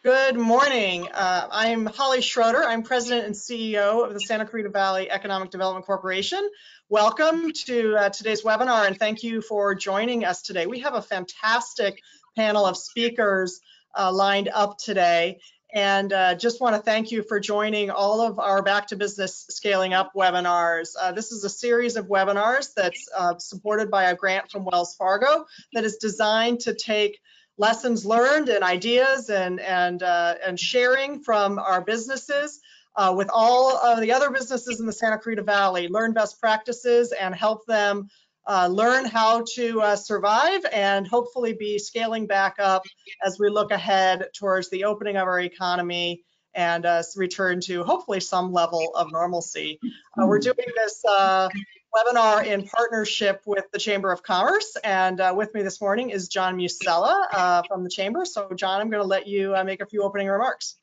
Good morning. I'm Holly Schroeder. I'm President and CEO of the Santa Clarita Valley Economic Development Corporation. Welcome to today's webinar, and thank you for joining us today. We have a fantastic panel of speakers lined up today, and just want to thank you for joining all of our Back to Business Scaling Up webinars. This is a series of webinars that's supported by a grant from Wells Fargo that is designed to take lessons learned and ideas and sharing from our businesses with all of the other businesses in the Santa Clarita Valley, learn best practices and help them learn how to survive and hopefully be scaling back up as we look ahead towards the opening of our economy and return to hopefully some level of normalcy. We're doing this webinar in partnership with the Chamber of Commerce, and with me this morning is John Musella from the Chamber. So John, I'm going to let you make a few opening remarks.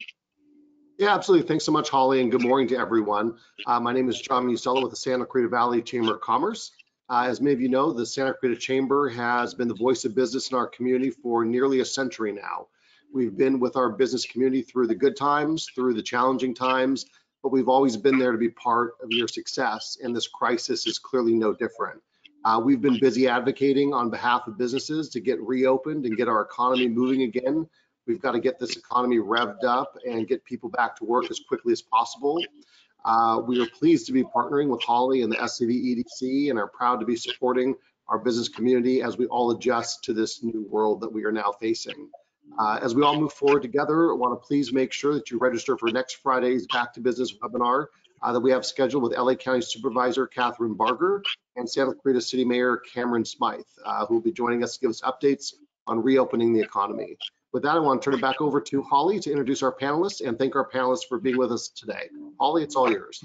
Yeah, absolutely. Thanks so much, Holly, and good morning to everyone. My name is John Musella with the Santa Clarita Valley Chamber of Commerce. As many of you know, the Santa Clarita Chamber has been the voice of business in our community for nearly a century now. We've been with our business community through the good times, through the challenging times, but we've always been there to be part of your success, and this crisis is clearly no different. We've been busy advocating on behalf of businesses to get reopened and get our economy moving again. We've got to get this economy revved up and get people back to work as quickly as possible. We are pleased to be partnering with Holly and the SCV EDC and are proud to be supporting our business community as we all adjust to this new world that we are now facing. As we all move forward together, I want to please make sure that you register for next Friday's Back to Business webinar that we have scheduled with LA County Supervisor Catherine Barger and Santa Clarita City Mayor Cameron Smythe, who will be joining us to give us updates on reopening the economy. With that, I want to turn it back over to Holly to introduce our panelists and thank our panelists for being with us today. Holly, it's all yours.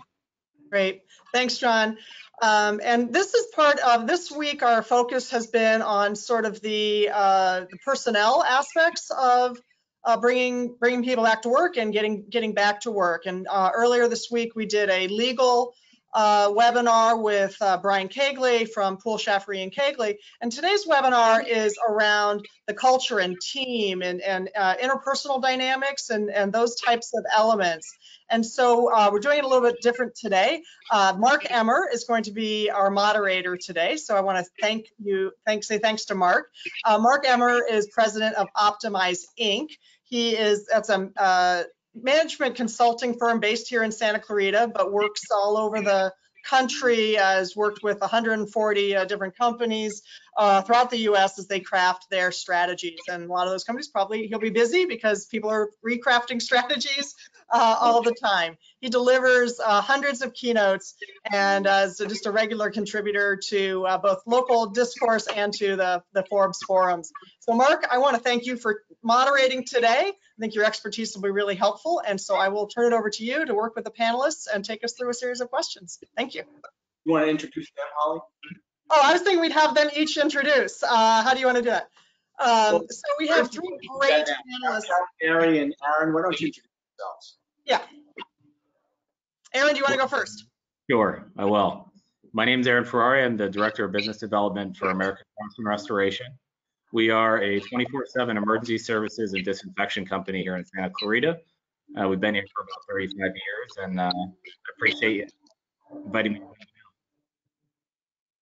Great. Thanks, John. And this is part of this week. Our focus has been on sort of the personnel aspects of bringing people back to work and getting back to work. And earlier this week, we did a legal webinar with Brian Kegley from Pool Shaffery and Kegley. And today's webinar is around the culture and team and interpersonal dynamics and those types of elements. And so we're doing it a little bit different today. Mark Emmer is going to be our moderator today. So I want to say thanks to Mark. Mark Emmer is president of Optimize Inc. That's a management consulting firm based here in Santa Clarita, but works all over the country, has worked with 140 different companies throughout the U.S. as they craft their strategies. And a lot of those companies he'll be busy because people are recrafting strategies all the time. He delivers hundreds of keynotes and is just a regular contributor to both local discourse and to the Forbes forums. So Mark, I want to thank you for moderating today. I think your expertise will be really helpful. And so I will turn it over to you to work with the panelists and take us through a series of questions. Thank you. You want to introduce them, Holly? Oh, I was thinking we'd have them each introduce. How do you want to do it? So we have three great panelists. Gary and Aaron, why don't you introduce yourselves? Yeah. Aaron, do you want to go first? Sure, I will. My name is Aaron Ferrari. I'm the Director of Business Development for American Craftsman Restoration. We are a 24/7 emergency services and disinfection company here in Santa Clarita. We've been here for about 35 years, and I appreciate you inviting me.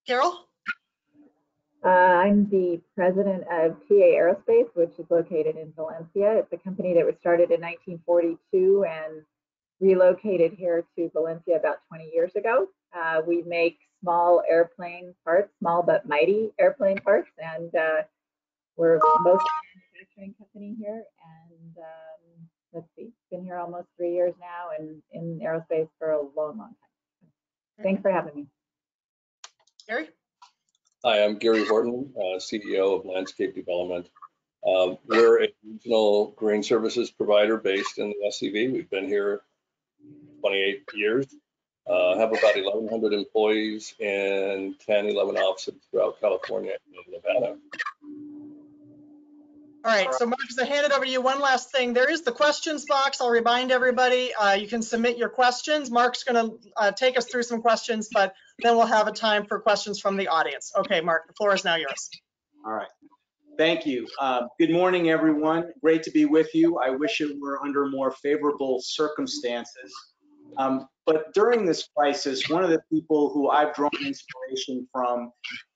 Carol? I'm the president of TA Aerospace, which is located in Valencia. It's a company that was started in 1942 and relocated here to Valencia about 20 years ago. We make small airplane parts, small but mighty airplane parts, and we're mostly a manufacturing company here. And let's see, been here almost 3 years now and in aerospace for a long, long time. Thanks for having me. Gary? Hi, I'm Gary Horton, CEO of Landscape Development. We're a regional green services provider based in the SCV. We've been here 28 years, have about 1,100 employees and 11 offices throughout California and Nevada. All right, so Mark, as I hand it over to you, one last thing. There is the questions box. I'll remind everybody, you can submit your questions. Mark's going to take us through some questions, but then we'll have a time for questions from the audience. Okay, Mark, the floor is now yours. All right. Thank you. Good morning, everyone. Great to be with you. I wish it were under more favorable circumstances. But during this crisis, one of the people who I've drawn inspiration from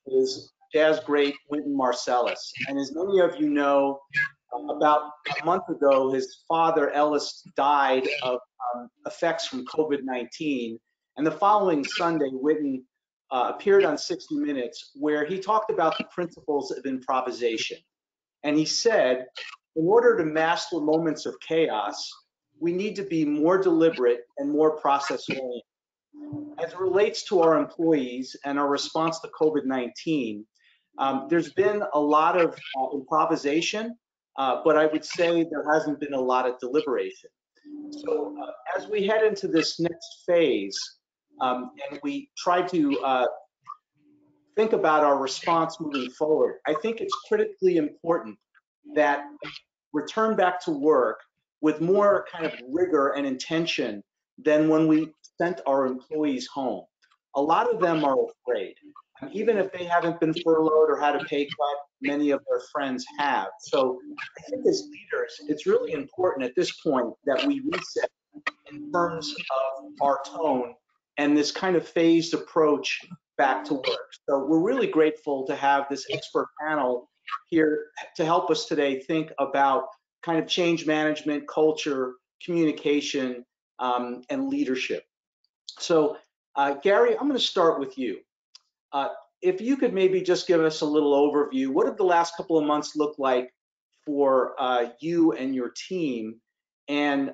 is jazz great Wynton Marsalis. And as many of you know, about a month ago, his father, Ellis, died of effects from COVID-19. And the following Sunday, Wynton appeared on 60 Minutes, where he talked about the principles of improvisation. And he said, in order to master moments of chaos, we need to be more deliberate and more process-oriented. As it relates to our employees and our response to COVID-19, there's been a lot of improvisation, but I would say there hasn't been a lot of deliberation. So as we head into this next phase, and we try to think about our response moving forward, I think it's critically important that we return back to work with more kind of rigor and intention than when we sent our employees home. A lot of them are afraid. Even if they haven't been furloughed or had a pay cut, many of their friends have. So I think as leaders, it's really important at this point that we reset in terms of our tone and this kind of phased approach back to work. So we're really grateful to have this expert panel here to help us today think about kind of change management, culture, communication, and leadership. So Gary, I'm going to start with you. If you could maybe just give us a little overview, what did the last couple of months look like for you and your team? And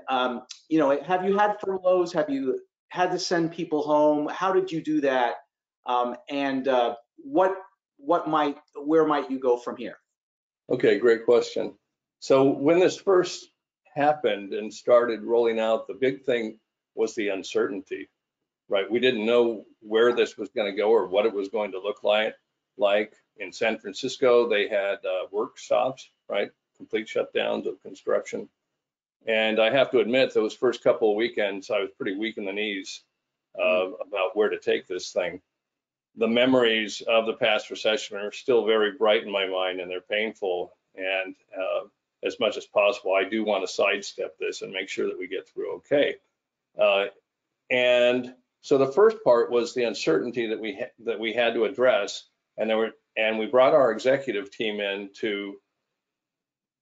you know, have you had furloughs? Have you had to send people home? How did you do that? And where might you go from here? Okay, great question. So when this first happened and started rolling out, the big thing was the uncertainty, right? We didn't know where this was going to go or what it was going to look like. Like in San Francisco, they had work stops, right? Complete shutdowns of construction. And I have to admit, those first couple of weekends, I was pretty weak in the knees about where to take this thing. The memories of the past recession are still very bright in my mind, and they're painful. And as much as possible, I do want to sidestep this and make sure that we get through okay. And so the first part was the uncertainty that we had to address, and we brought our executive team in to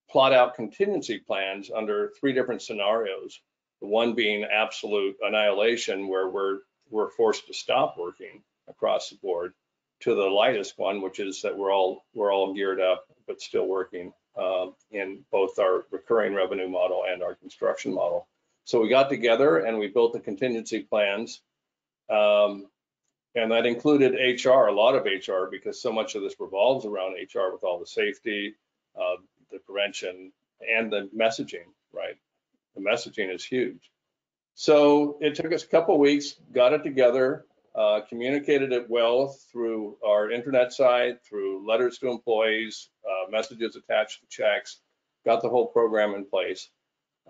plot out contingency plans under 3 different scenarios. The one being absolute annihilation, where we're forced to stop working across the board, to the lightest one, which is that we're all geared up but still working in both our recurring revenue model and our construction model. So we got together and we built the contingency plans, and that included HR, a lot of HR, because so much of this revolves around HR with all the safety, the prevention, and the messaging, right? The messaging is huge. So it took us a couple of weeks, got it together, communicated it well through our internet site, through letters to employees, messages attached to checks, got the whole program in place.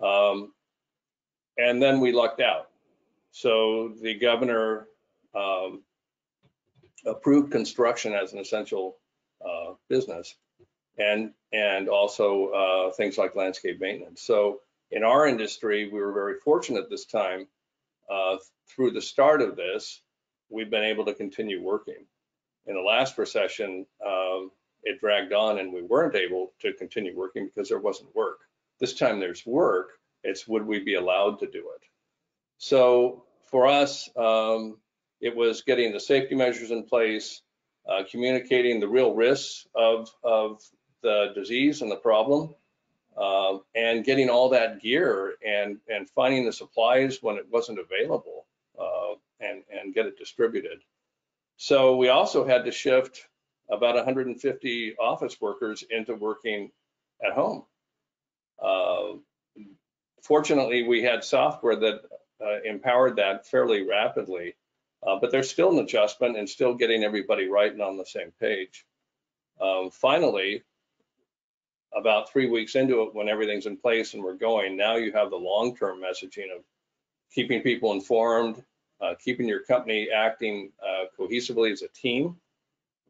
And then we lucked out. So the governor approved construction as an essential business, and also things like landscape maintenance. So in our industry, we were very fortunate this time. Through the start of this, we've been able to continue working. In the last recession, it dragged on and we weren't able to continue working because there wasn't work. This time there's work, it's would we be allowed to do it? So for us, it was getting the safety measures in place, communicating the real risks of the disease and the problem, and getting all that gear and finding the supplies when it wasn't available, and get it distributed. So we also had to shift about 150 office workers into working at home. Fortunately, we had software that empowered that fairly rapidly, but there's still an adjustment and still getting everybody right and on the same page. Finally, about 3 weeks into it, when everything's in place and we're going, now you have the long-term messaging of keeping people informed, keeping your company acting cohesively as a team,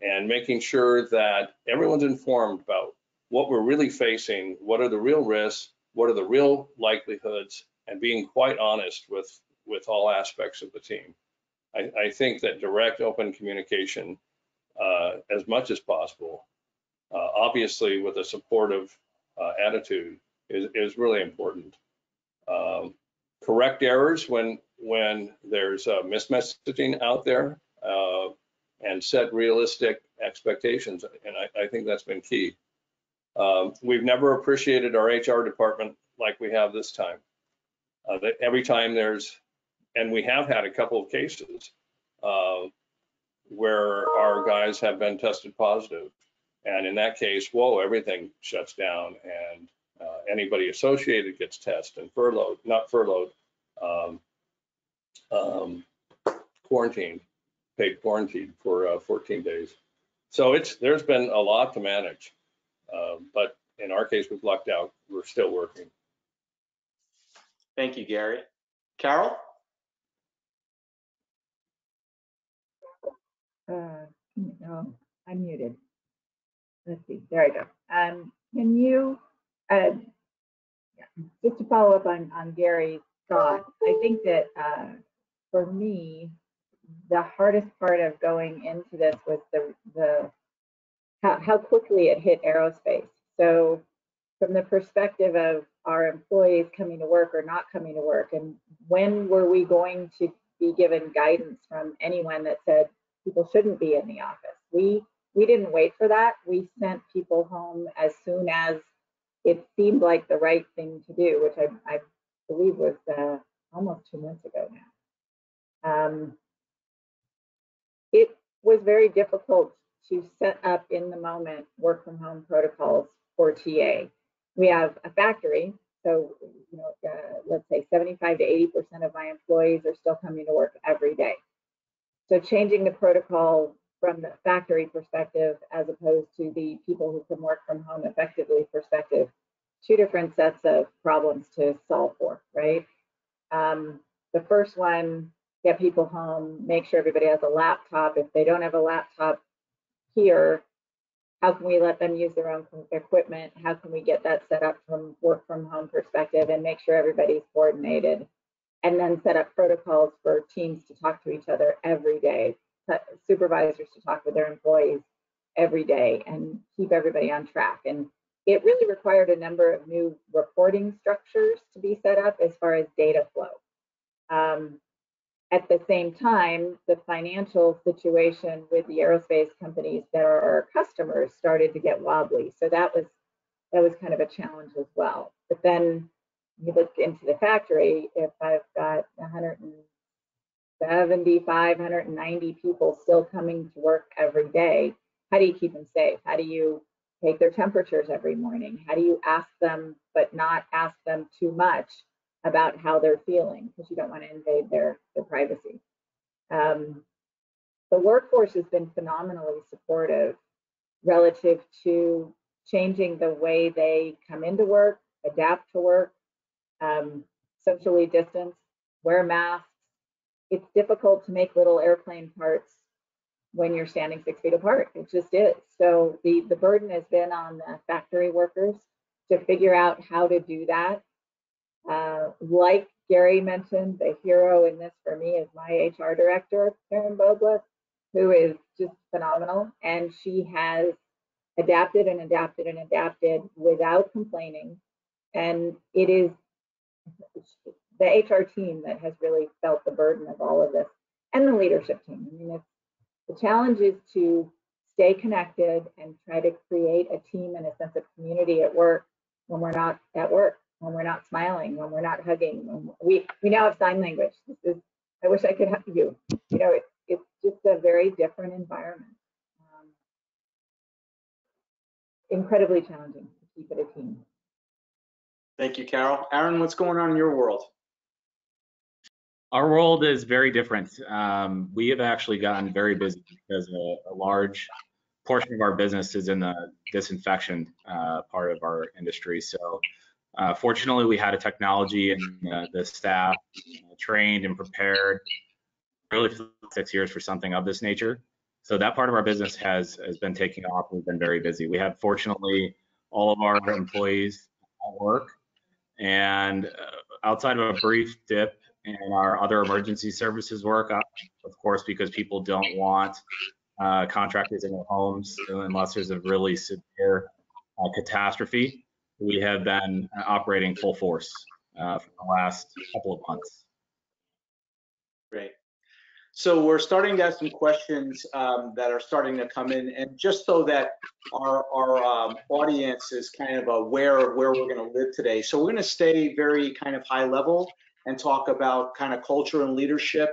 and making sure that everyone's informed about what we're really facing, what are the real risks, what are the real likelihoods, and being quite honest with all aspects of the team. I think that direct, open communication, as much as possible, obviously with a supportive attitude, is really important. Correct errors when there's mismessaging out there, and set realistic expectations, and I think that's been key. We've never appreciated our HR department like we have this time. Every time and we have had a couple of cases where our guys have been tested positive, and in that case, whoa, everything shuts down, and anybody associated gets tested and quarantined, paid quarantine for 14 days. So there's been a lot to manage, but in our case, we've lucked out. We're still working. Thank you, Gary. Carol? No, I'm muted. Let's see, there I go. Can you, just to follow up on Gary's thought, I think that for me, the hardest part of going into this was how quickly it hit aerospace. So from the perspective of our employees coming to work or not coming to work, and when were we going to be given guidance from anyone that said people shouldn't be in the office? We didn't wait for that. We sent people home as soon as it seemed like the right thing to do, which I believe was almost 2 months ago now. It was very difficult to set up in the moment work from home protocols for TA. We have a factory, so let's say 75 to 80% of my employees are still coming to work every day. So changing the protocol from the factory perspective as opposed to the people who can work from home effectively perspective, two different sets of problems to solve for, right? The first one, get people home, make sure everybody has a laptop. If they don't have a laptop here, how can we let them use their own equipment? How can we get that set up from work from home perspective and make sure everybody's coordinated? And then set up protocols for teams to talk to each other every day, supervisors to talk with their employees every day and keep everybody on track. And it really required a number of new reporting structures to be set up as far as data flow. At the same time, the financial situation with the aerospace companies that are our customers started to get wobbly. So that was kind of a challenge as well. But then you look into the factory, if I've got 175, 190 people still coming to work every day, how do you keep them safe? How do you take their temperatures every morning? How do you ask them, but not ask them too much about how they're feeling, because you don't want to invade their privacy. The workforce has been phenomenally supportive relative to changing the way they come into work, adapt to work, socially distance, wear masks. It's difficult to make little airplane parts when you're standing 6 feet apart. It just is. So the burden has been on the factory workers to figure out how to do that. Like Gary mentioned, the hero in this for me is my HR director, Karen Boblis, who is just phenomenal. And she has adapted and adapted and adapted without complaining. And it is the HR team that has really felt the burden of all of this, and the leadership team. I mean, the challenge is to stay connected and try to create a team and a sense of community at work when we're not at work, when we're not smiling, when we're not hugging. When we now have sign language. I wish I could hug you. It's just a very different environment. Incredibly challenging to keep it a team. Thank you, Carol. Aaron, what's going on in your world? Our world is very different. We have actually gotten very busy because a large portion of our business is in the disinfection part of our industry. So fortunately, we had a technology and the staff trained and prepared really for 6 years for something of this nature. So that part of our business has been taking off. We've been very busy. We have fortunately all of our employees at work. And outside of a brief dip in our other emergency services work, of course, because people don't want contractors in their homes unless there's a really severe catastrophe, we have been operating full force for the last couple of months. Great. So we're starting to have some questions that are starting to come in, and just so that our audience is kind of aware of where we're going to live today. So we're going to stay very kind of high level and talk about kind of culture and leadership,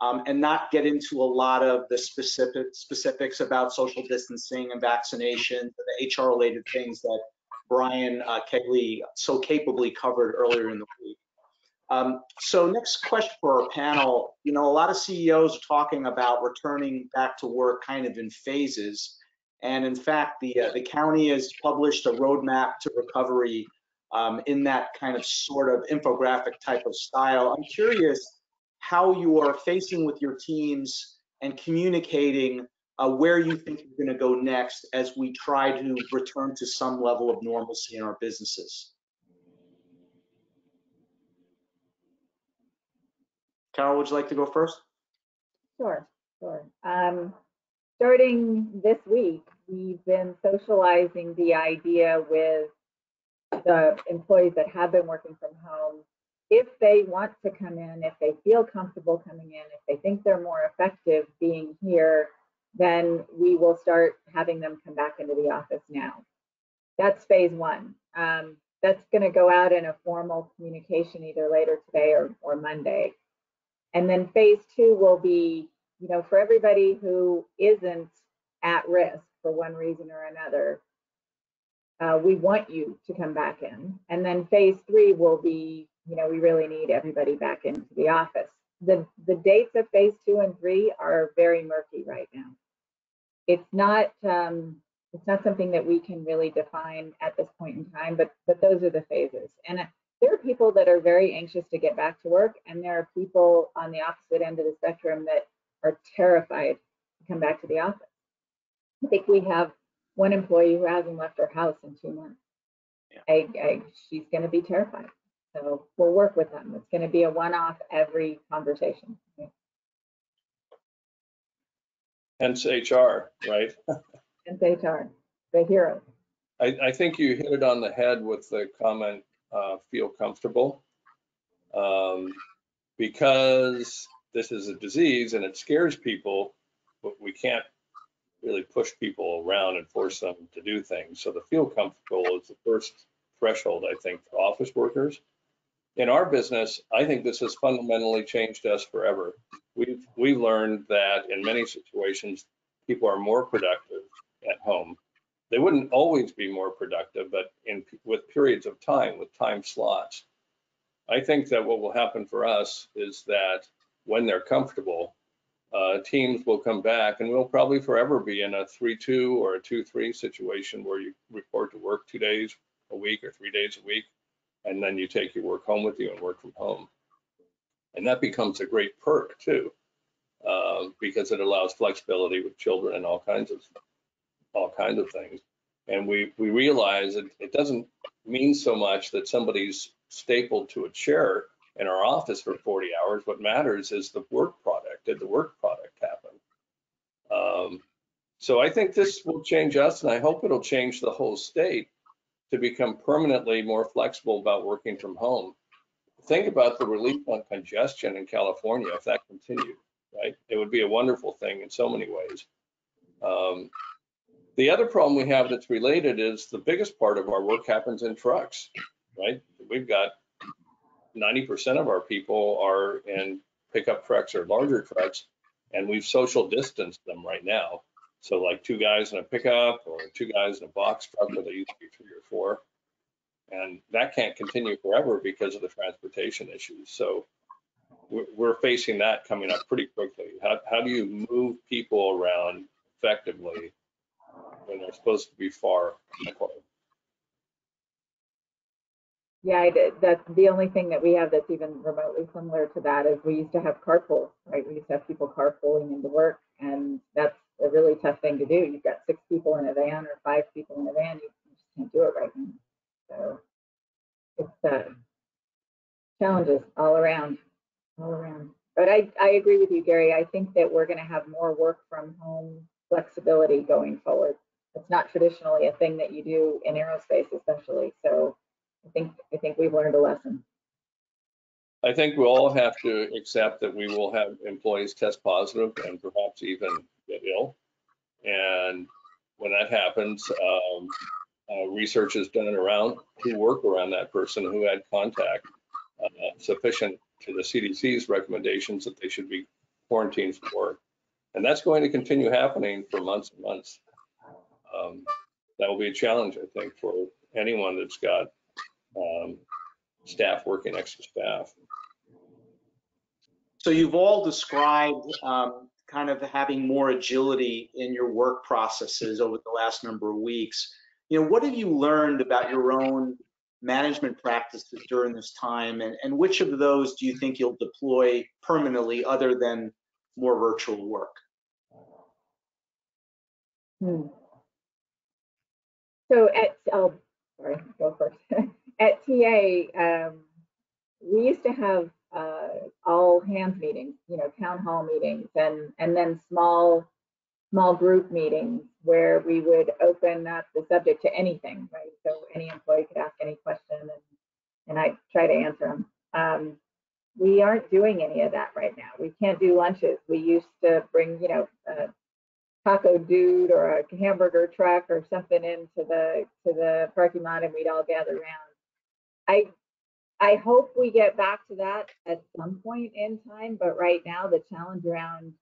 and not get into a lot of the specifics about social distancing and vaccination, the HR related things that Brian Kegley so capably covered earlier in the week. So next question for our panel, a lot of CEOs are talking about returning back to work kind of in phases. And in fact, the county has published a roadmap to recovery in that kind of sort of infographic type of style. I'm curious how you are facing with your teams and communicating where you think you're going to go next as we try to return to some level of normalcy in our businesses. Carol, would you like to go first? Sure. Starting this week, we've been socializing the idea with the employees that have been working from home. If they want to come in, if they feel comfortable coming in, if they think they're more effective being here, then we will start having them come back into the office now. That's phase one. That's going to go out in a formal communication either later today or Monday. And then phase two will be, for everybody who isn't at risk for one reason or another, we want you to come back in. And then phase three will be, we really need everybody back into the office. The dates of phase 2 and 3 are very murky right now. It's not something that we can really define at this point in time, but those are the phases. And there are people that are very anxious to get back to work, and there are people on the opposite end of the spectrum that are terrified to come back to the office. I think we have one employee who hasn't left her house in 2 months. Yeah. She's going to be terrified. So we'll work with them. It's going to be a one-off every conversation. Hence HR, right? Hence HR, the hero. I think you hit it on the head with the comment, feel comfortable. Because this is a disease and it scares people, but we can't really push people around and force them to do things. So the feel comfortable is the first threshold, I think, for office workers. In our business, I think this has fundamentally changed us forever. We've learned that in many situations, people are more productive at home. They wouldn't always be more productive, but with periods of time, with time slots. I think that what will happen for us is that when they're comfortable, teams will come back, and we'll probably forever be in a 3-2 or a 2-3 situation where you report to work 2 days a week or 3 days a week, and then you take your work home with you and work from home. And that becomes a great perk too, because it allows flexibility with children and all kinds of things. And we realize it doesn't mean so much that somebody's stapled to a chair in our office for 40 hours. What matters is the work product. Did the work product happen? So I think this will change us, and I hope it'll change the whole state to become permanently more flexible about working from home. Think about the relief on congestion in California if that continued, right? It would be a wonderful thing in so many ways. The other problem we have that's related is the biggest part of our work happens in trucks, right? We've got 90% of our people are in pickup trucks or larger trucks, and we've social distanced them right now. So like 2 guys in a pickup or 2 guys in a box truck where there used to be 3 or 4. And that can't continue forever because of the transportation issues. So we're facing that coming up pretty quickly. How do you move people around effectively when they're supposed to be far apart? Yeah, that's the only thing that we have that's even remotely similar to that is we used to have carpool, right? We used to have people carpooling into work, and that's a really tough thing to do. You've got 6 people in a van or 5 people in a van. You just can't do it right now. So it's challenges all around. But I agree with you, Gary. I think that we're going to have more work from home flexibility going forward. It's not traditionally a thing that you do in aerospace, especially. So I think we've learned a lesson. I think we all have to accept that we will have employees test positive and perhaps even get ill. And when that happens, research is done around who worked around that person who had contact sufficient to the CDC's recommendations that they should be quarantined for. And that's going to continue happening for months and months. That will be a challenge, I think, for anyone that's got staff working extra staff. So you've all described kind of having more agility in your work processes over the last number of weeks. What have you learned about your own management practices during this time, and which of those do you think you'll deploy permanently other than more virtual work? So sorry, go first. At TA, we used to have all hands meetings, town hall meetings, and then small group meetings where we would open up the subject to anything, right? So any employee could ask any question, and I try to answer them. We aren't doing any of that right now. We can't do lunches. We used to bring, a taco dude or a hamburger truck or something into the parking lot, and we'd all gather around. I hope we get back to that at some point in time, but right now the challenge around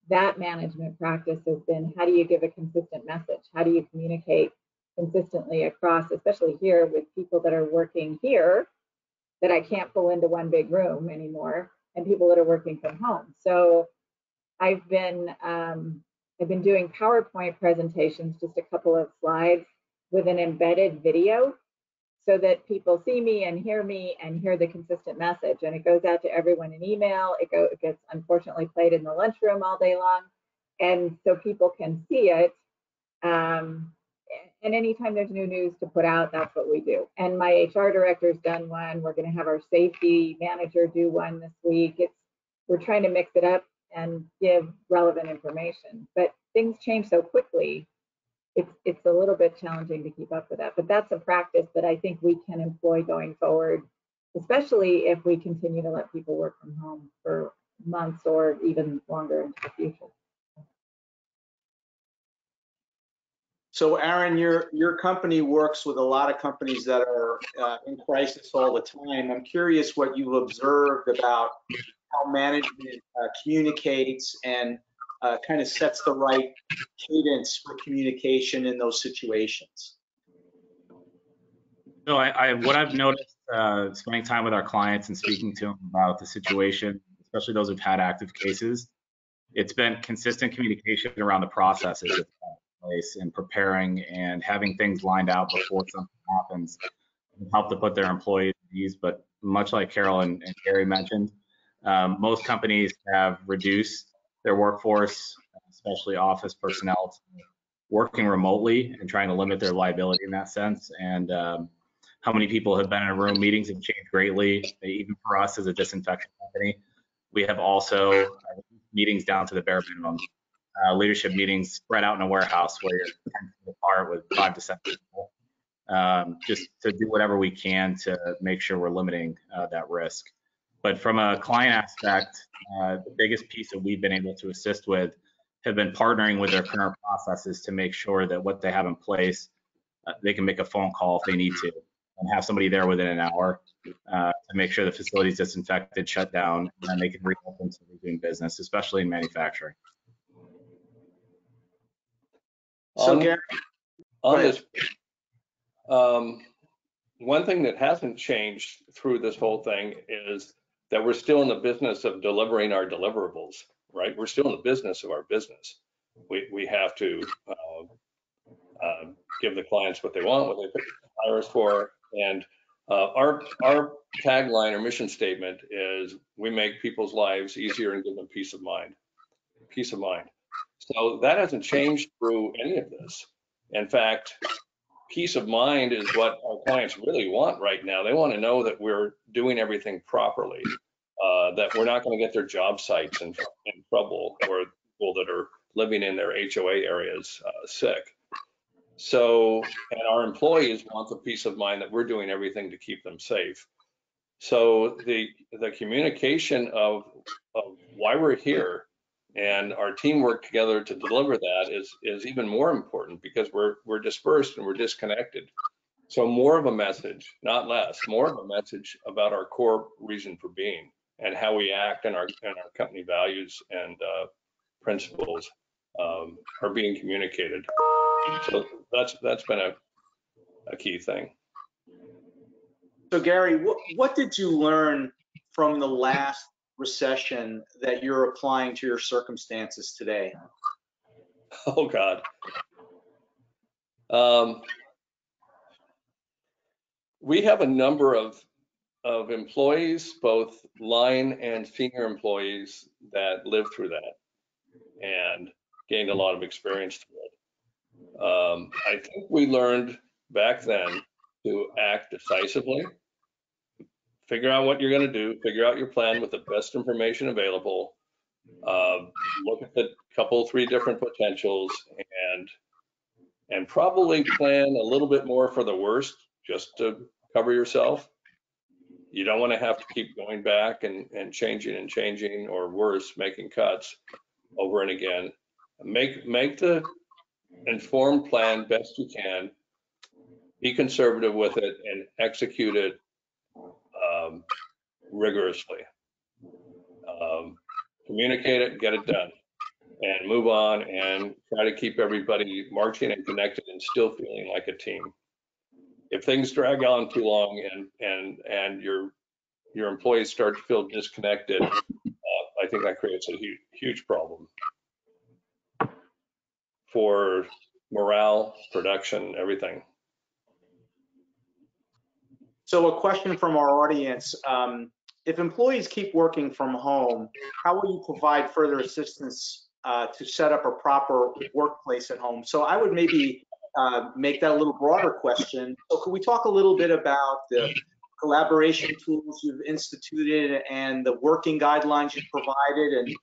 that management practice has been, how do you give a consistent message? How do you communicate consistently across, especially here with people that are working here that I can't pull into one big room anymore, and people that are working from home. So I've been doing PowerPoint presentations, just a couple of slides with an embedded video, so that people see me and hear the consistent message. And it goes out to everyone in email. It gets unfortunately played in the lunchroom all day long. And so people can see it. And anytime there's new news to put out, that's what we do. And my HR director's done one. We're going to have our safety manager do one this week. We're trying to mix it up and give relevant information. But things change so quickly. It's a little bit challenging to keep up with that, but that's a practice that I think we can employ going forward, especially if we continue to let people work from home for months or even longer into the future. So Aaron, your company works with a lot of companies that are in crisis all the time. I'm curious what you've observed about how management communicates and kind of sets the right cadence for communication in those situations. So what I've noticed spending time with our clients and speaking to them about the situation, especially those who've had active cases, it's been consistent communication around the processes that's in place and preparing and having things lined out before something happens and help to put their employees at ease. But much like Carol and Gary mentioned, most companies have reduced their workforce, especially office personnel, working remotely and trying to limit their liability in that sense. And how many people have been in a room? Meetings have changed greatly. Even for us as a disinfection company, we have also meetings down to the bare minimum. Leadership meetings spread out in a warehouse where you're 10 feet apart with 5 to 7 people, just to do whatever we can to make sure we're limiting that risk. But from a client aspect, the biggest piece that we've been able to assist with have been partnering with their current processes to make sure that what they have in place, they can make a phone call if they need to and have somebody there within an hour to make sure the facility is disinfected, shut down, and then they can reopen to resume business, especially in manufacturing. So Gary, on this, one thing that hasn't changed through this whole thing is that we're still in the business of delivering our deliverables, right? We're still in the business of our business. We have to give the clients what they want, what they hire us for. And our tagline or mission statement is we make people's lives easier and give them peace of mind. So that hasn't changed through any of this. In fact, peace of mind is what our clients really want right now. They want to know that we're doing everything properly, that we're not going to get their job sites in trouble, or people that are living in their HOA areas sick. So, and our employees want the peace of mind that we're doing everything to keep them safe. So the communication of why we're here and our teamwork together to deliver that is even more important, because we're dispersed and we're disconnected. So more of a message, not less, more of a message about our core reason for being and how we act, and our company values and principles are being communicated. So that's been a key thing. So Gary, what did you learn from the last recession that you're applying to your circumstances today? Oh God. We have a number of employees, both line and senior employees, that lived through that and gained a lot of experience through it. I think we learned back then to act decisively, figure out what you're going to do, figure out your plan with the best information available, look at the couple, 3 different potentials, and probably plan a little bit more for the worst, just to cover yourself. You don't want to have to keep going back and changing, or worse, making cuts over and again. Make the informed plan best you can, be conservative with it, and execute it rigorously. Communicate it, get it done, and move on, and try to keep everybody marching and connected and still feeling like a team. If things drag on too long and your employees start to feel disconnected, I think that creates a huge problem for morale, production, everything. So a question from our audience, if employees keep working from home, how will you provide further assistance to set up a proper workplace at home? So I would maybe make that a little broader question. So could we talk a little bit about the collaboration tools you've instituted and the working guidelines you've provided,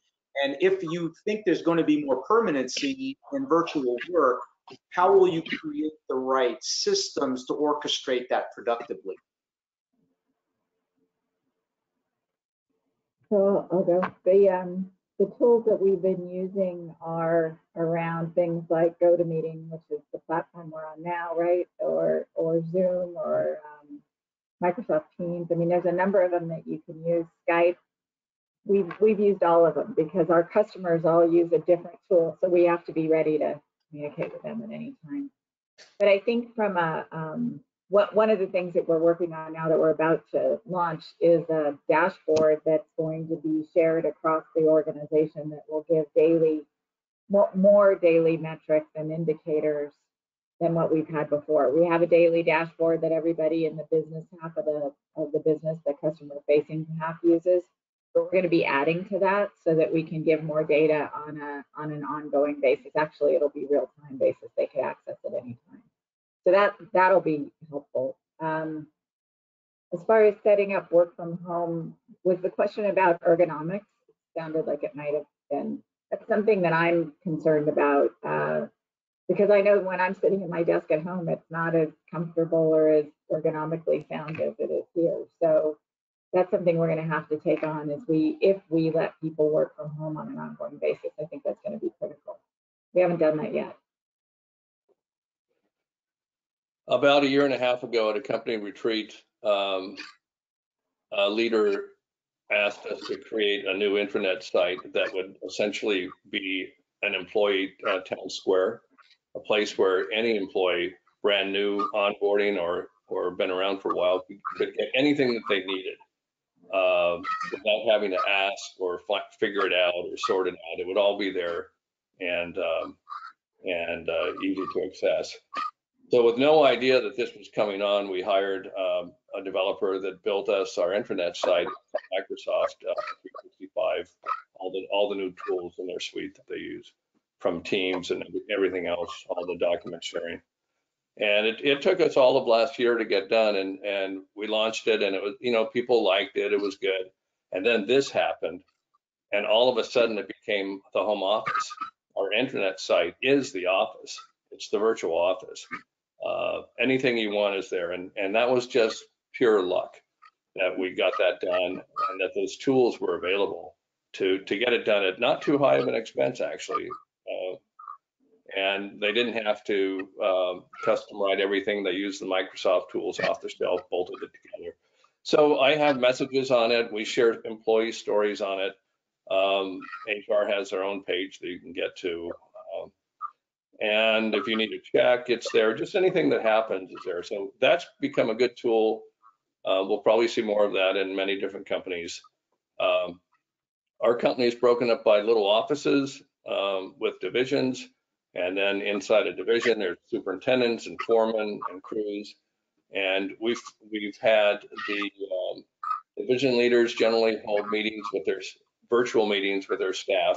and if you think there's going to be more permanency in virtual work, how will you create the right systems to orchestrate that productively? So I'll go. The tools that we've been using are around things like GoToMeeting, which is the platform we're on now, right? Or Zoom, or Microsoft Teams. I mean, there's a number of them that you can use. Skype. We've used all of them because our customers all use a different tool, so we have to be ready to communicate with them at any time. But I think from one of the things that we're working on now that we're about to launch is a dashboard that's going to be shared across the organization that will give more daily metrics and indicators than what we've had before. We have a daily dashboard that everybody in the business half of the business, the customer facing half, uses. But we're going to be adding to that so that we can give more data on an ongoing basis. Actually, it'll be real-time basis. They can access it anytime. So that'll be helpful. As far as setting up work from home, was the question about ergonomics? It sounded like it might have been. That's something that I'm concerned about because I know when I'm sitting at my desk at home, it's not as comfortable or as ergonomically sound as it is here. So that's something we're going to have to take on if we let people work from home on an ongoing basis. I think that's going to be critical. We haven't done that yet. About a year and a half ago at a company retreat, a leader asked us to create a new intranet site that would essentially be an employee town square, a place where any employee, brand new, onboarding or been around for a while, could get anything that they needed without having to ask or figure it out or sort it out. It would all be there and easy to access. So with no idea that this was coming on, we hired a developer that built us our intranet site, Microsoft 365, all the new tools in their suite that they use, from Teams and everything else, all the document sharing. And it took us all of last year to get done, and we launched it, and it was, you know, people liked it, it was good. And then this happened, and all of a sudden it became the home office. Our intranet site is the office. It's the virtual office. Anything you want is there, and that was just pure luck that we got that done, and that those tools were available to get it done at not too high of an expense, actually. And they didn't have to custom write everything. They used the Microsoft tools off the shelf, bolted it together. So I have messages on it. We share employee stories on it. HR has their own page that you can get to. And if you need to check, it's there. Just anything that happens is there. So that's become a good tool. We'll probably see more of that in many different companies. Our company is broken up by little offices with divisions. And then inside a division, there's superintendents and foremen and crews. And we've had the division leaders generally hold meetings with their virtual meetings with their staff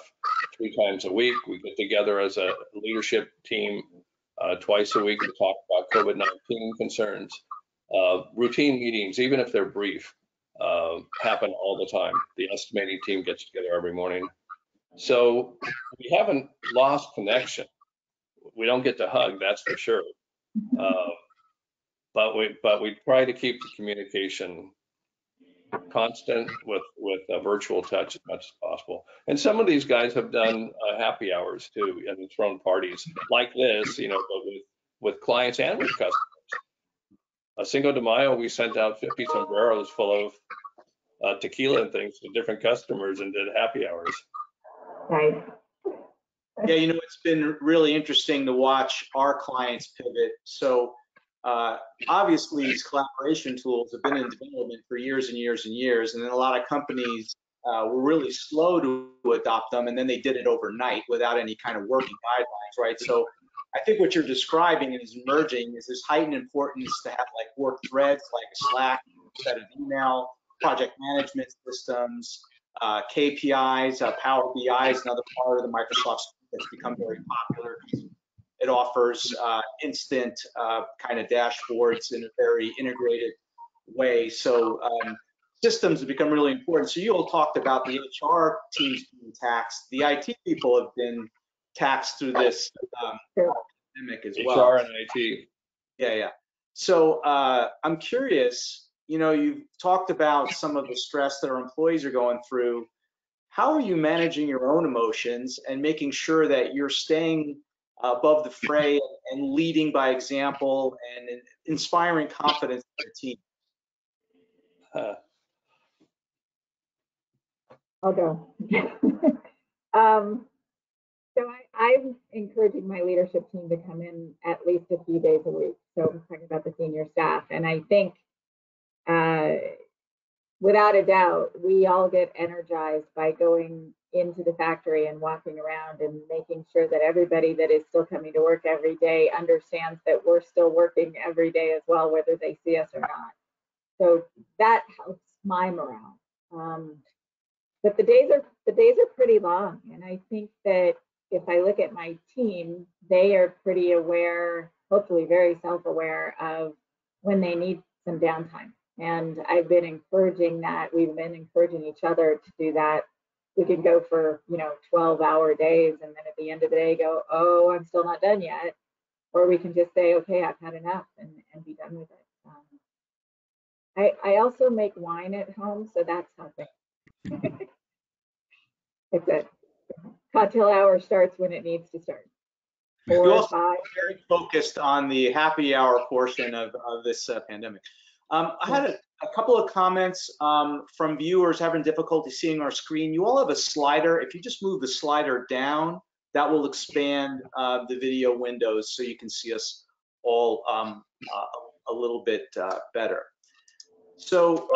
3 times a week. We get together as a leadership team twice a week to talk about COVID-19 concerns. Routine meetings, even if they're brief, happen all the time. The estimating team gets together every morning. So we haven't lost connection. We don't get to hug, that's for sure. But we try to keep the communication constant with a virtual touch as much as possible. And some of these guys have done happy hours too, and thrown parties like this, you know, but with clients and with customers. A Cinco de Mayo, we sent out 50 sombreros full of tequila and things to different customers and did happy hours. Right. Yeah, you know, it's been really interesting to watch our clients pivot. So obviously these collaboration tools have been in development for years and years and years. And then a lot of companies were really slow to adopt them. And then they did it overnight without any kind of working guidelines, right? So I think what you're describing is emerging is this heightened importance to have like work threads, like Slack, set of email, project management systems, KPIs, Power BI is another part of the Microsoft suite that's become very popular. It offers instant kind of dashboards in a very integrated way. So systems have become really important. So you all talked about the HR teams being taxed. The IT people have been taxed through this pandemic as well. HR and IT. Yeah. So I'm curious, you know, you've talked about some of the stress that our employees are going through. How are you managing your own emotions and making sure that you're staying above the fray and leading by example and inspiring confidence in your team? I'll go. So I'm encouraging my leadership team to come in at least a few days a week. So I'm talking about the senior staff. And I think without a doubt, we all get energized by going into the factory and walking around and making sure that everybody that is still coming to work every day understands that we're still working every day as well, whether they see us or not. So that helps my morale. But the days are pretty long, and I think that if I look at my team, they are pretty aware, hopefully very self-aware of when they need some downtime. And I've been encouraging that. We've been encouraging each other to do that. We can go for 12-hour days, and then at the end of the day go, oh, I'm still not done yet. Or we can just say, okay, I've had enough, and be done with it. I also make wine at home, so that's helping. It's a cocktail hour starts when it needs to start. You're also very focused on the happy hour portion of this pandemic. I had a couple of comments from viewers having difficulty seeing our screen. You all have a slider. If you just move the slider down, that will expand the video windows so you can see us all a little bit better. So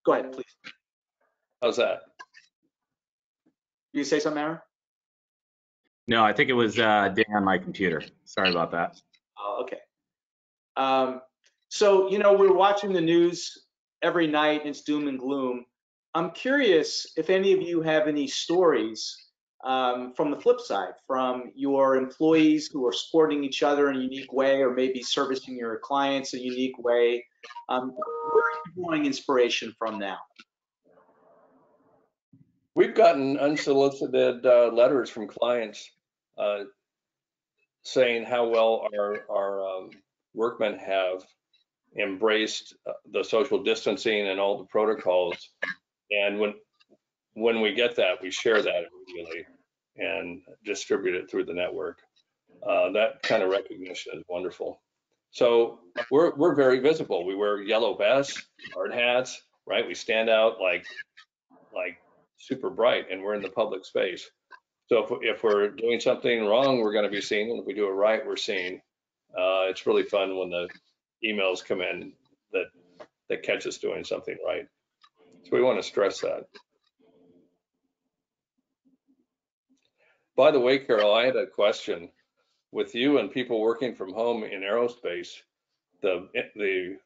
go ahead, please. How's that? You say something, Aaron? No, I think it was Dan on my computer. Sorry about that. Oh, okay. So, we're watching the news every night, and it's doom and gloom. I'm curious if any of you have any stories from the flip side, from your employees who are supporting each other in a unique way, or maybe servicing your clients in a unique way? Where are you drawing inspiration from now? We've gotten unsolicited letters from clients saying how well our workmen have embraced the social distancing and all the protocols. And when we get that, we share that immediately and distribute it through the network. That kind of recognition is wonderful. So we're very visible. We wear yellow vests, hard hats, right? We stand out like super bright, and we're in the public space. So if we're doing something wrong, we're going to be seen, and if we do it right, we're seen. It's really fun when the emails come in that catch us doing something right. So we want to stress that. By the way, Carol, I had a question. With you and people working from home in aerospace, the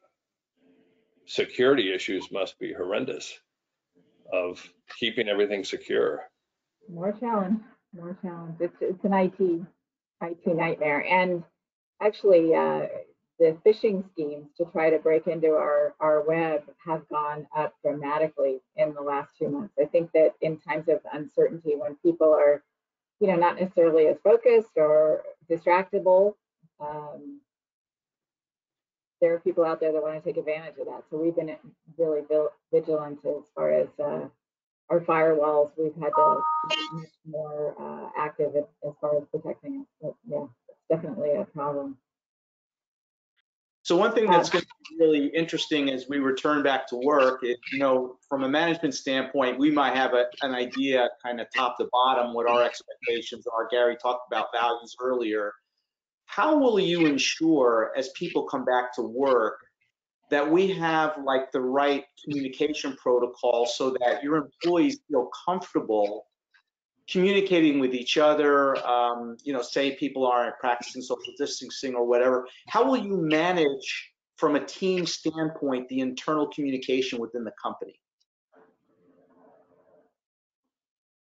security issues must be horrendous of keeping everything secure. More challenge. It's an IT nightmare. And actually, the phishing schemes to try to break into our web have gone up dramatically in the last 2 months. I think that in times of uncertainty, when people are, not necessarily as focused or distractible, there are people out there that want to take advantage of that. So we've been really vigilant as far as our firewalls. We've had to be much more active as far as protecting us. But yeah, it's definitely a problem. So one thing that's going to be really interesting as we return back to work is, from a management standpoint, we might have an idea kind of top to bottom what our expectations are. Gary talked about values earlier. How will you ensure, as people come back to work, that we have like the right communication protocol so that your employees feel comfortable communicating with each other? Say people aren't practicing social distancing or whatever. How will you manage, from a team standpoint, the internal communication within the company?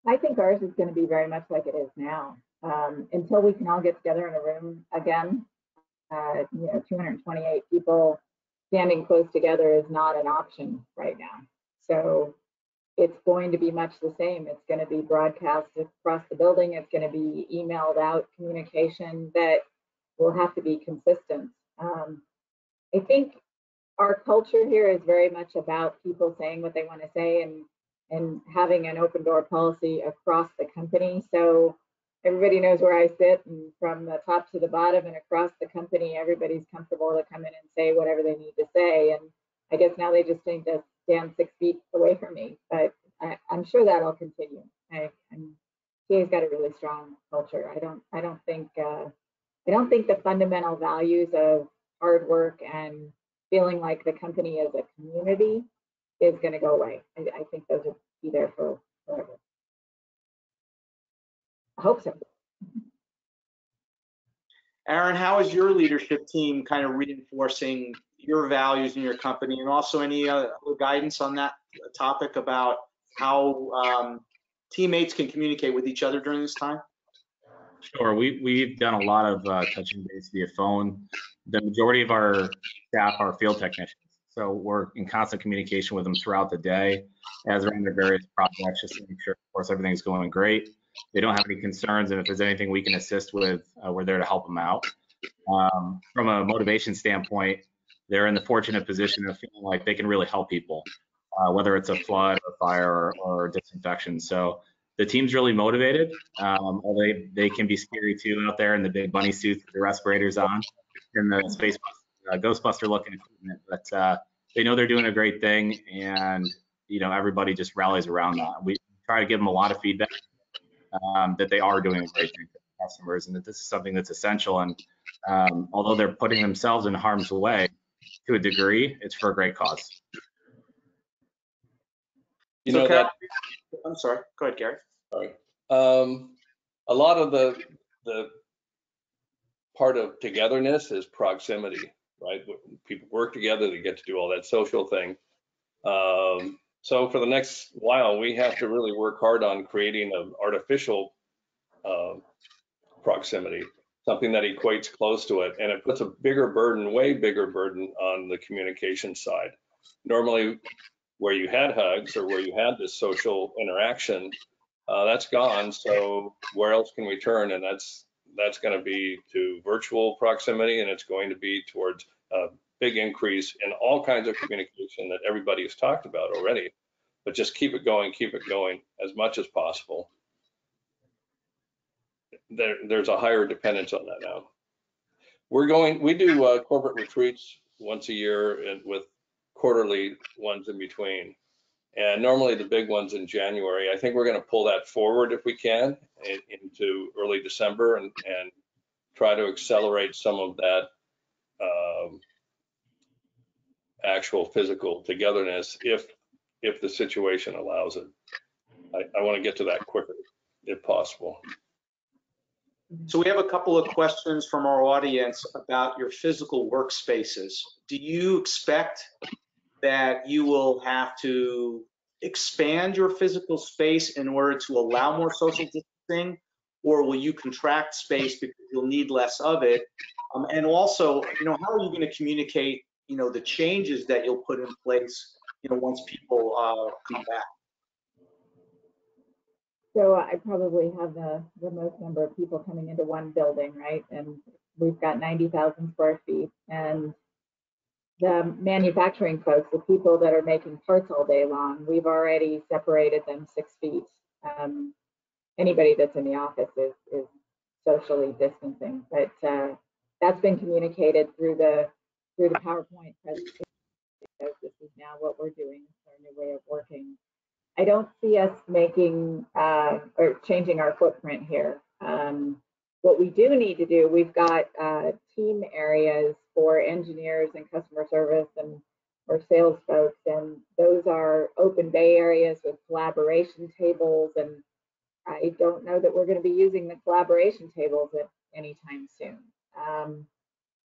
I think ours is going to be very much like it is now. Until we can all get together in a room again, 228 people standing close together is not an option right now. So it's going to be much the same. It's going to be broadcast across the building. It's going to be emailed out communication that will have to be consistent. I think our culture here is very much about people saying what they want to say and having an open door policy across the company. So everybody knows where I sit, and from the top to the bottom and across the company, everybody's comfortable to come in and say whatever they need to say. And I guess now they just need to stand 6 feet away from me, but I'm sure that'll continue. TA's got a really strong culture. I don't think the fundamental values of hard work and feeling like the company is a community is going to go away. I think those will be there for forever. I hope so. Aaron, how is your leadership team kind of reinforcing your values in your company, and also any guidance on that topic about how teammates can communicate with each other during this time? Sure. We've done a lot of touching base via phone. The majority of our staff are field technicians, so we're in constant communication with them throughout the day as they're on their various projects, just to make sure, of course, everything's going great. They don't have any concerns, and if there's anything we can assist with, we're there to help them out. From a motivation standpoint, they're in the fortunate position of feeling like they can really help people, whether it's a flood or fire or disinfection. So the team's really motivated. Although they can be scary too out there in the big bunny suits with the respirators on and the space Ghostbuster looking equipment. But they know they're doing a great thing, and everybody just rallies around that. We try to give them a lot of feedback that they are doing a great thing for the customers, and that this is something that's essential. And although they're putting themselves in harm's way to a degree, it's for a great cause. I'm sorry. Go ahead, Gary. Sorry. A lot of the part of togetherness is proximity, right? When people work together, they get to do all that social thing. So for the next while, we have to really work hard on creating an artificial proximity, something that equates close to it. And it puts a bigger burden, way bigger burden on the communication side. Normally, where you had hugs or where you had this social interaction, that's gone. So where else can we turn? And that's going to be to virtual proximity, and it's going to be towards a big increase in all kinds of communication that everybody has talked about already. But just keep it going as much as possible. There's a higher dependence on that now. We do corporate retreats once a year and with quarterly ones in between. And normally the big ones in January. I think we're going to pull that forward if we can into early December and try to accelerate some of that actual physical togetherness if the situation allows it. I want to get to that quicker if possible. So we have a couple of questions from our audience about your physical workspaces. Do you expect that you will have to expand your physical space in order to allow more social distancing, or will you contract space because you'll need less of it? And also, how are you going to communicate, the changes that you'll put in place, once people come back? So I probably have the most number of people coming into one building, right? And we've got 90,000 square feet. And the manufacturing folks, the people that are making parts all day long, we've already separated them 6 feet. Anybody that's in the office is socially distancing, but that's been communicated through the PowerPoint presentation. Because this is now what we're doing. It's our new way of working. I don't see us making or changing our footprint here. What we do need to do, we've got team areas for engineers and customer service and or sales folks, and those are open bay areas with collaboration tables. And I don't know that we're going to be using the collaboration tables at any time soon.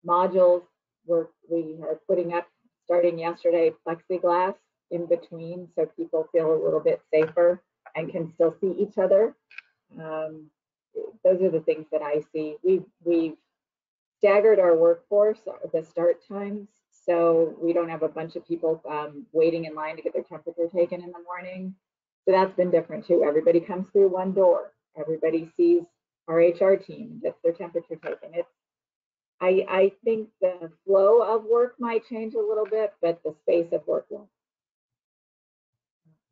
Modules, we are putting up, starting yesterday, plexiglass in between so people feel a little bit safer and can still see each other. Those are the things that I see. We've staggered our workforce, the start times, so we don't have a bunch of people waiting in line to get their temperature taken in the morning. So that's been different too. Everybody comes through one door. Everybody sees our HR team and gets their temperature taken. I think the flow of work might change a little bit, but the space of work won't.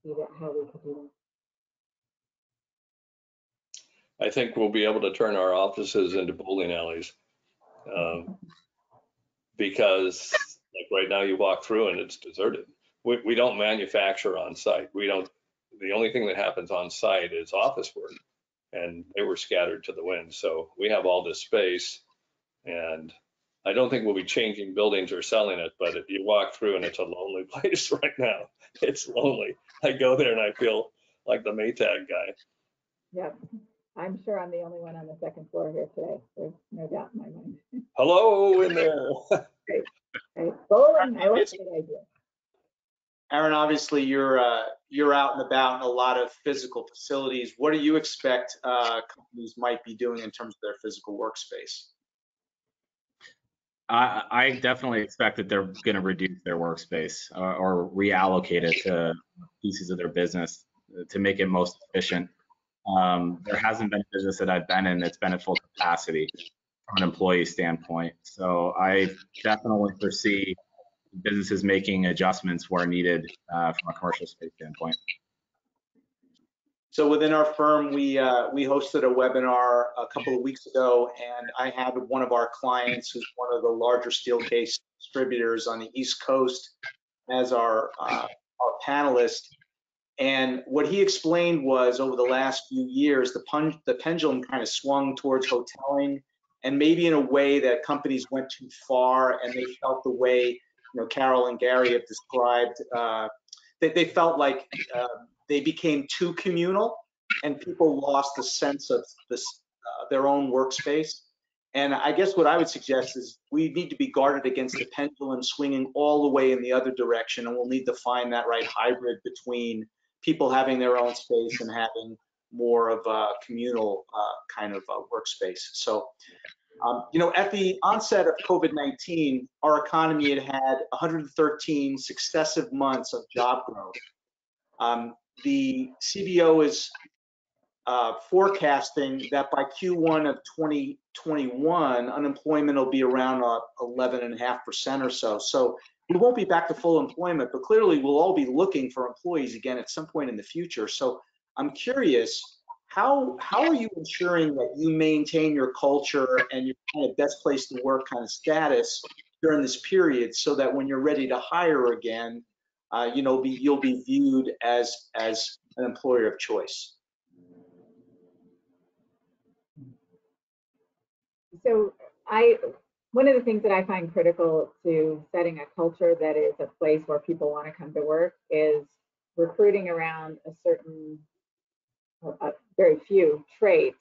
See how we can do that. I think we'll be able to turn our offices into bowling alleys because like right now you walk through and it's deserted. We don't manufacture on site. The only thing that happens on site is office work, and they were scattered to the wind. So we have all this space, and I don't think we'll be changing buildings or selling it, but if you walk through and it's a lonely place right now, it's lonely. I go there and I feel like the Maytag guy. Yeah, I'm sure I'm the only one on the second floor here today. There's no doubt in my mind. Hello in there. Okay. Bowling, I like the idea. Aaron, obviously you're out and about in a lot of physical facilities. What do you expect companies might be doing in terms of their physical workspace? I definitely expect that they're going to reduce their workspace or reallocate it to pieces of their business to make it most efficient. There hasn't been a business that I've been in that's been at full capacity from an employee standpoint. So I definitely foresee businesses making adjustments where needed from a commercial space standpoint. So within our firm, we hosted a webinar a couple of weeks ago, and I had one of our clients, who's one of the larger steel case distributors on the East Coast, as our panelist. And what he explained was, over the last few years, the pendulum kind of swung towards hoteling, and maybe in a way that companies went too far, and they felt the way Carol and Gary have described. They felt like they became too communal, and people lost the sense of their own workspace. And I guess what I would suggest is we need to be guarded against the pendulum swinging all the way in the other direction, and we'll need to find that right hybrid between people having their own space and having more of a communal kind of workspace. So, you know, at the onset of COVID-19, our economy had had 113 successive months of job growth. The CBO is forecasting that by Q1 of 2021, unemployment will be around 11.5% or so. So we won't be back to full employment, but clearly we'll all be looking for employees again at some point in the future. So I'm curious, how are you ensuring that you maintain your culture and your kind of best place to work kind of status during this period, so that when you're ready to hire again, you know, you'll be viewed as an employer of choice? So one of the things that I find critical to setting a culture that is a place where people want to come to work is recruiting around a certain, very few traits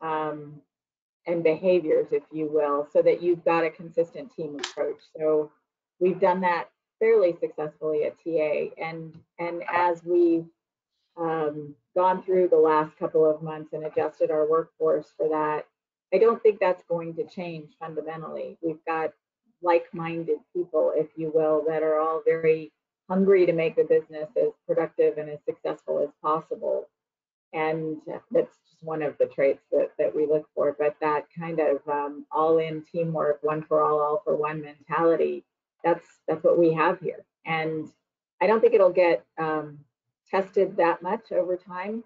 and behaviors, if you will, so that you've got a consistent team approach. So we've done that fairly successfully at TA, and as we've gone through the last couple of months and adjusted our workforce for that, I don't think that's going to change fundamentally. We've got like-minded people, if you will, that are all very hungry to make the business as productive and as successful as possible. And that's just one of the traits that we look for. But that kind of all-in teamwork, one for all for one mentality, that's what we have here. And I don't think it'll get tested that much over time.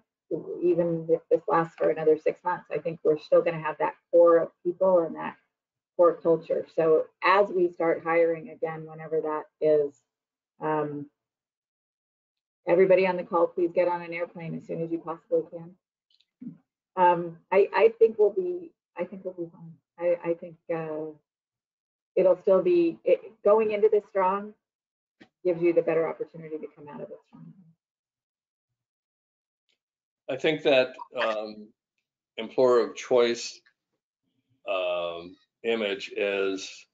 Even if this lasts for another 6 months, I think we're still going to have that core of people and that core culture. So as we start hiring again, whenever that is, everybody on the call, please get on an airplane as soon as you possibly can. I think we'll be fine. I think it'll still be going into this strong gives you the better opportunity to come out of it strong. I think that employer of choice image is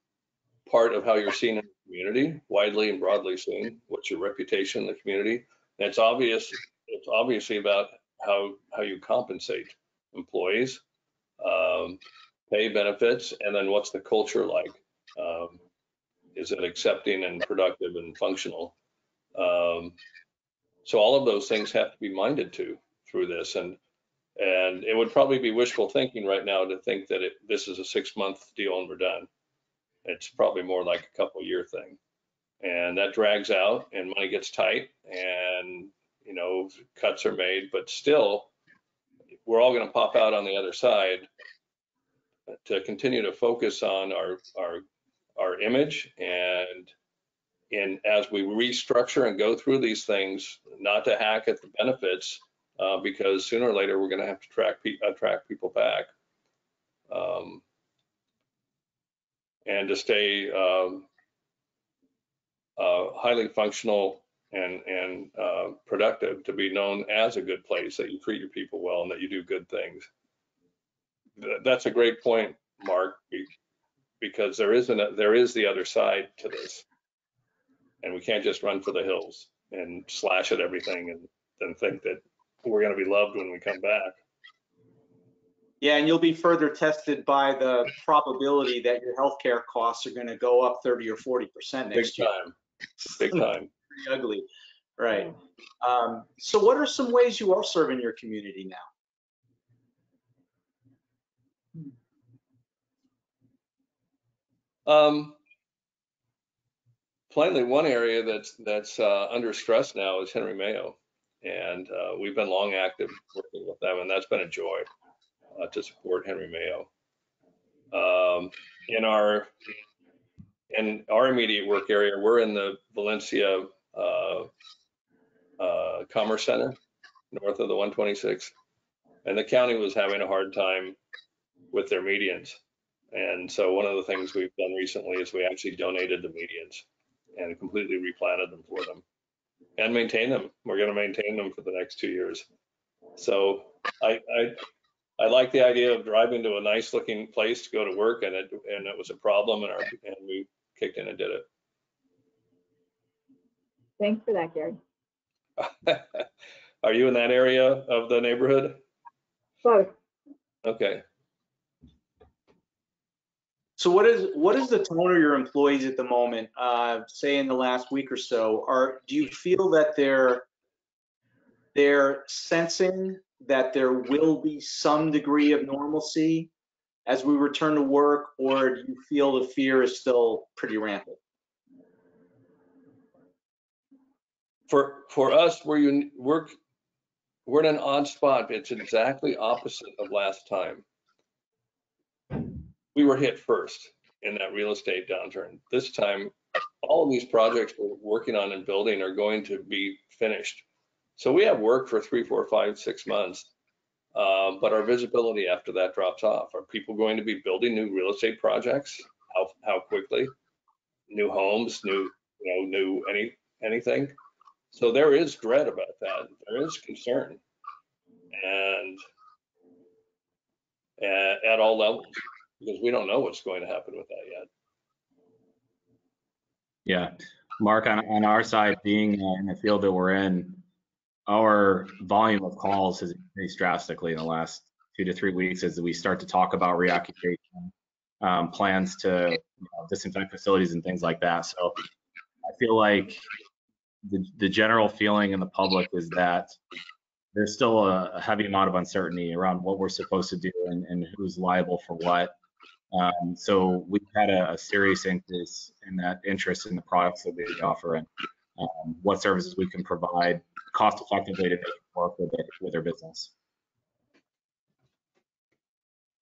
part of how you're seen in the community, widely and broadly seen. What's your reputation in the community? And it's obvious. It's obviously about how you compensate employees, pay, benefits, and then what's the culture like? Is it accepting and productive and functional? So all of those things have to be minded to through this, and it would probably be wishful thinking right now to think that this is a 6-month deal and we're done. It's probably more like a couple-year thing, and that drags out, and money gets tight, and you know, cuts are made, but still, we're all going to pop out on the other side to continue to focus on our image, and as we restructure and go through these things, not to hack at the benefits, because sooner or later we're going to have to attract people back, and to stay highly functional and productive, to be known as a good place, that you treat your people well and that you do good things. That's a great point, Mark, because there is the other side to this, and we can't just run for the hills and slash at everything and then think that we're going to be loved when we come back. Yeah, and you'll be further tested by the probability that your healthcare costs are going to go up 30 or 40% next year. Big time. Pretty ugly, right? So, what are some ways you are serving your community now? Plainly, one area that's under stress now is Henry Mayo, and we've been long active working with them, and that's been a joy to support Henry Mayo. In our immediate work area, we're in the Valencia Commerce Center, north of the 126, and the county was having a hard time with their medians. And so one of the things we've done recently is we actually donated the medians and completely replanted them for them and maintain them. We're going to maintain them for the next 2 years. So I like the idea of driving to a nice looking place to go to work, and it was a problem, and we kicked in and did Thanks for that, Gary. it. Are you in that area of the neighborhood? Close. Okay. So what is the tone of your employees at the moment? Say in the last week or so, do you feel that they're sensing that there will be some degree of normalcy as we return to work, or do you feel the fear is still pretty rampant? For us, we're in an odd spot. It's exactly opposite of last time. We were hit first in that real estate downturn. This time, all of these projects we're working on and building are going to be finished. So we have work for 3, 4, 5, 6 months, but our visibility after that drops off. Are people going to be building new real estate projects? How quickly? New homes, new anything? So there is dread about that. There is concern, and at all levels, because we don't know what's going to happen with that yet. Yeah, Mark, on our side, being in the field that we're in, our volume of calls has increased drastically in the last 2 to 3 weeks as we start to talk about reoccupation, plans to disinfect facilities and things like that. So I feel like the general feeling in the public is that there's still a heavy amount of uncertainty around what we're supposed to do and who's liable for what. So we've had a serious increase in that interest in the products that we offer and what services we can provide cost effectively to make it work with their business.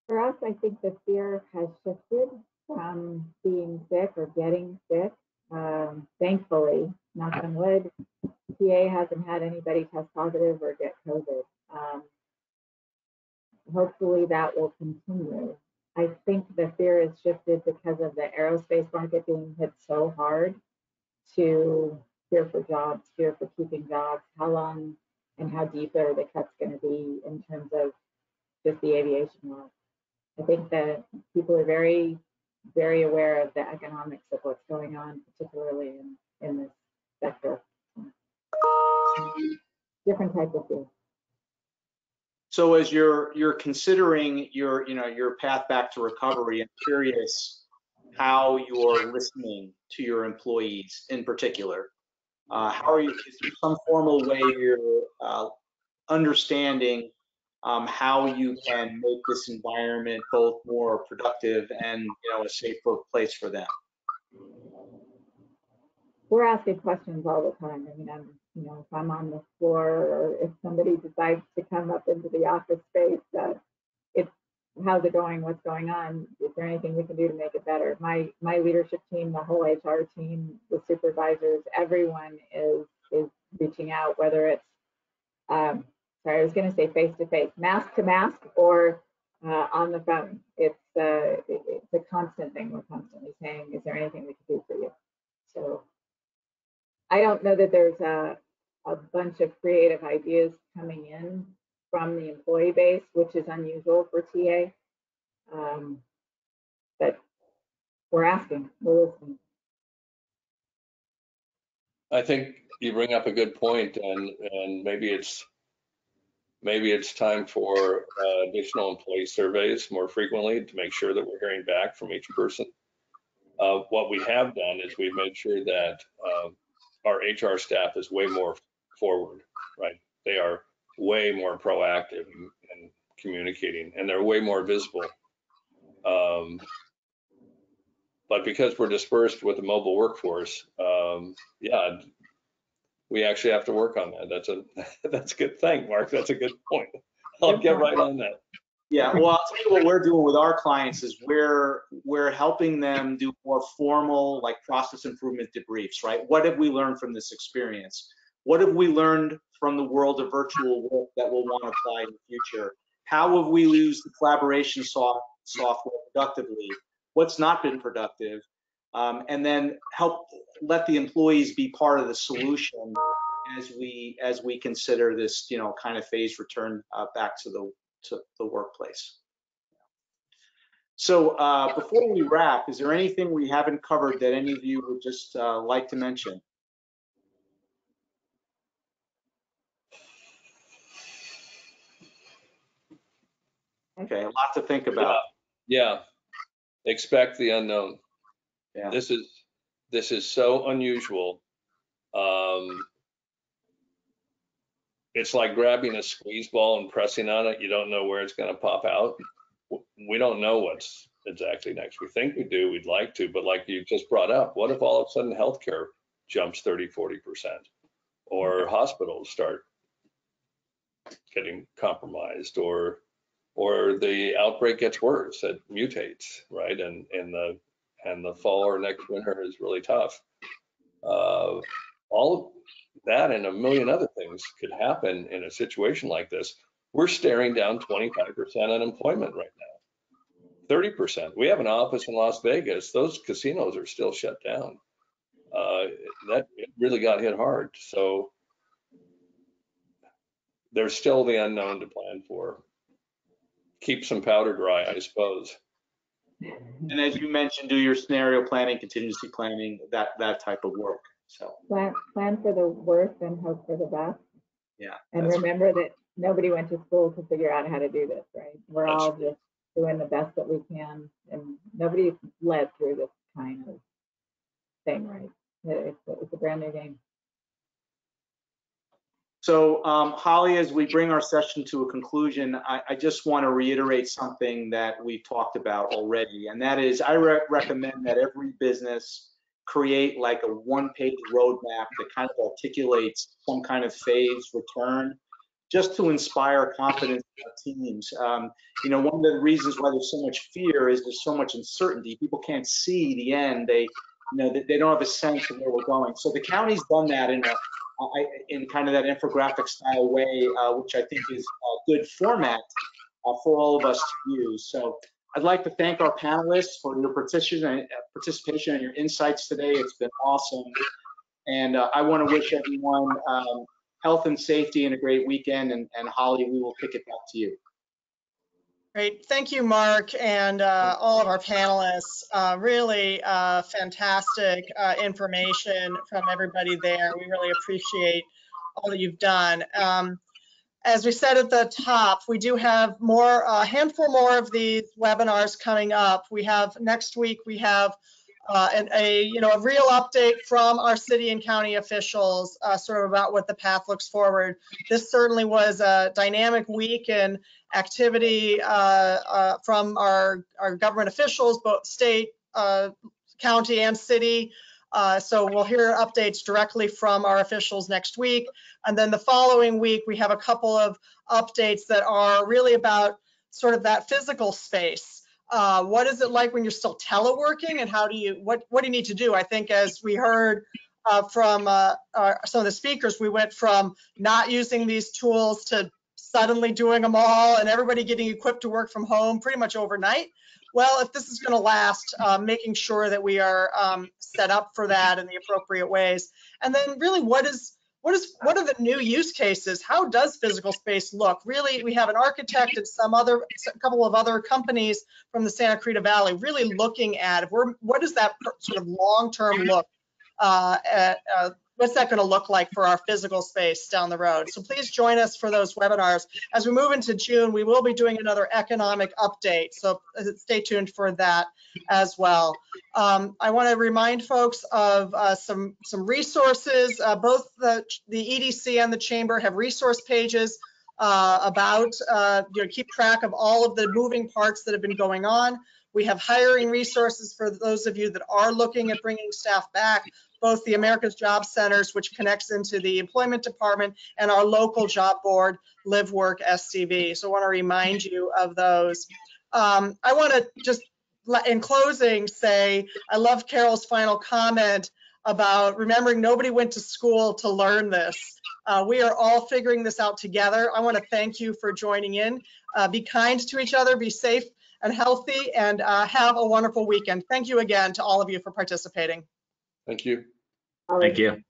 For us, I think the fear has shifted from being sick or getting sick. Thankfully, knock on wood, TA hasn't had anybody test positive or get COVID. Hopefully that will continue. I think the fear has shifted because of the aerospace market being hit so hard to fear for jobs, fear for keeping jobs. How long and how deep are the cuts going to be in terms of just the aviation world? I think that people are very, very aware of the economics of what's going on, particularly in this sector. Different type of fear. So as you're considering your path back to recovery, I'm curious how you're listening to your employees in particular. How are you? Is there some formal way you're understanding how you can make this environment both more productive and a safer place for them? We're asking questions all the time. I mean, if I'm on the floor or if somebody decides to come up into the office space, it's how's it going? What's going on? Is there anything we can do to make it better? My leadership team, the whole HR team, the supervisors, everyone is reaching out, whether it's sorry, I was going to say face to face, mask to mask, or on the phone. It's a constant thing. We're constantly saying, is there anything we can do for you? So I don't know that there's a bunch of creative ideas coming in from the employee base, which is unusual for TA. But we're asking, we're listening. I think you bring up a good point, and maybe it's time for additional employee surveys more frequently to make sure that we're hearing back from each person. What we have done is we've made sure that our HR staff is way more forward, right? They are way more proactive in communicating, and they're way more visible. But because we're dispersed with a mobile workforce, yeah, we actually have to work on that. That's a good thing, Mark. That's a good point. I'll get right on that. Yeah, well, I'll tell you what we're doing with our clients is we're helping them do more formal, like, process improvement debriefs, right? What have we learned from this experience? What have we learned from the world of virtual work that we'll want to apply in the future? How have we used the collaboration software productively? What's not been productive? And then let the employees be part of the solution as we consider this, kind of phased return back to to the workplace. So before we wrap, is there anything we haven't covered that any of you would just like to mention? Okay, a lot to think about. Yeah. Expect the unknown. Yeah. This is so unusual. It's like grabbing a squeeze ball and pressing on it. You don't know where it's going to pop out. We don't know what's exactly next. We think we do, we'd like to, but like you just brought up, what if all of a sudden healthcare jumps 30, 40%, or hospitals start getting compromised, or the outbreak gets worse, it mutates, right? And the fall or next winter is really tough. All of that and a million other things could happen in a situation like this. We're staring down 25% unemployment right now, 30%. We have an office in Las Vegas. Those casinos are still shut down. That really got hit hard. So there's still the unknown to plan for. Keep some powder dry, I suppose. And as you mentioned, do your scenario planning, contingency planning, that type of work. So plan for the worst and hope for the best. Yeah. And remember that nobody went to school to figure out how to do this, right? We're all just doing the best that we can, and nobody's led through this kind of thing, right? It's a brand new game. So Holly, as we bring our session to a conclusion, I just want to reiterate something that we've talked about already, and that is I recommend that every business create like a one-page roadmap that kind of articulates some kind of phased return, just to inspire confidence in our teams. You know, one of the reasons why there's so much fear is there's so much uncertainty. People can't see the end. They don't have a sense of where we're going. So the county's done that in kind of that infographic style way, which I think is a good format for all of us to use. So I'd like to thank our panelists for your participation and your insights today. It's been awesome. And I want to wish everyone health and safety and a great weekend. And Holly, we will kick it back to you. Great. Thank you, Mark, and all of our panelists. Really fantastic information from everybody there. We really appreciate all that you've done. As we said at the top, we do have a handful more of these webinars coming up. We have next week, we have a real update from our city and county officials sort of about what the path looks forward. This certainly was a dynamic week in activity from our government officials, both state, county, and city. So we'll hear updates directly from our officials next week. And then the following week, we have a couple of updates that are really about sort of that physical space. What is it like when you're still teleworking, and what do you need to do? I think as we heard from some of the speakers, we went from not using these tools to suddenly doing them all and everybody getting equipped to work from home pretty much overnight. Well, if this is going to last, making sure that we are set up for that in the appropriate ways. And then really, what are the new use cases? How does physical space look? Really, we have an architect and a couple of other companies from the Santa Clarita Valley really looking at what does that sort of long-term look what's that going to look like for our physical space down the road? So please join us for those webinars. As we move into June, we will be doing another economic update, so stay tuned for that as well. I want to remind folks of some resources. Both the EDC and the Chamber have resource pages about keep track of all of the moving parts that have been going on. We have hiring resources for those of you that are looking at bringing staff back, both the America's Job Centers, which connects into the Employment Department, and our local job board, Live Work SCV. So I want to remind you of those. I want to just, in closing, say I love Carol's final comment about remembering nobody went to school to learn this. We are all figuring this out together. I want to thank you for joining in. Be kind to each other, be safe and healthy, and have a wonderful weekend. Thank you again to all of you for participating. Thank you. Thank you.